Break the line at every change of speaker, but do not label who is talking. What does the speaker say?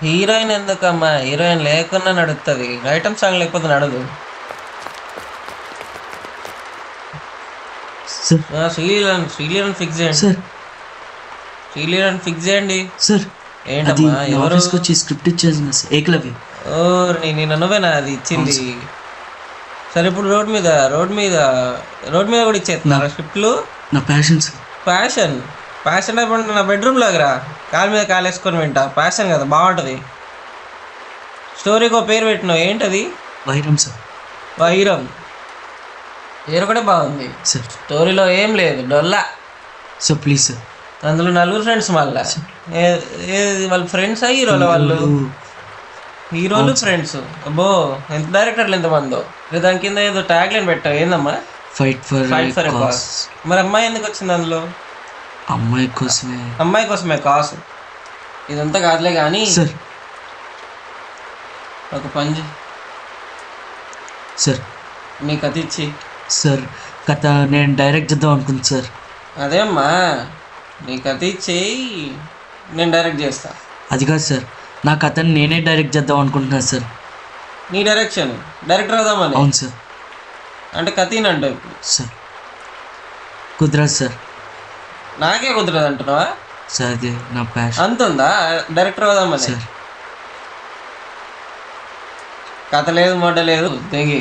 Heroine ఎందుకమ్మా? Heroine లేకున్నా నడుస్తుంది, ఐటమ్ సాంగ్ లేకపోతే నడదు.
సార్
శ్రీలీలను ఫిక్స్ చేయండి.
సార్
శ్రీలీలను ఫిక్స్ చేయండి.
సార్ అది
ఏంటమ్మా
నా
ఎవరు?
ఆఫీస్కి వచ్చి స్క్రిప్ట్ ఇచ్చేసిన సార్, ఏకలవ్య.
ఓ నేను నువ్వేనా అది ఇచ్చింది? సరే ఇప్పుడు రోడ్ మీద కూడా ఇచ్చేస్తున్నారు స్క్రిప్ట్లు.
నా ప్యాషన్ సార్.
ప్యాషన్ అయిపోయింది. నా బెడ్రూమ్ లాగరా, కాలు మీద కాలు వేసుకొని వింటా. ప్యాషన్ కదా, బాగుంటుంది. స్టోరీకి ఒక పేరు పెట్టినావు, ఏంటది?
వైరం సార్.
వైరం పేరు కూడా బాగుంది.
సార్
స్టోరీలో ఏం లేదు, డొల్లా.
Sir please sir.
అందులో నలుగురు ఫ్రెండ్స్, మళ్ళా వాళ్ళ ఫ్రెండ్స్ హీరోలు, వాళ్ళు హీరోలు ఫ్రెండ్స్. అబ్బో ఎంత డైరెక్టర్లు ఎంతమందో. దాని కింద ఏదో ట్యాగ్ లైన్ పెట్టావు, ఏందమ్మా?
Fight for cos.
మరి అమ్మాయి ఎందుకు వచ్చింది అందులో?
అమ్మాయి
కోసమే కాసు. ఇదంతా కాదులే కానీ
సార్.
ఒక పని
సార్
నీ కథ ఇచ్చి.
సార్ కథ నేను డైరెక్ట్ చేద్దాం అనుకుంది సార్.
అదే అమ్మా, నీ కథ ఇచ్చేయి, నేను డైరెక్ట్ చేస్తా.
అది కాదు సార్, నా కథని నేనే డైరెక్ట్ చేద్దాం అనుకుంటున్నాను సార్.
నీ డైరెక్టర్ అవుదామని?
అవును సార్.
అంటే కథీనంట ఇప్పుడు.
సార్ కుదరదు సార్.
నాకే కుదరదు అంటున్నావా?
సార్ అది నా ప్యాషన్.
అంత ఉందా డైరెక్టర్ అవుదామని?
సార్
కథ లేదు, మొడ్డ లేదు, తెగి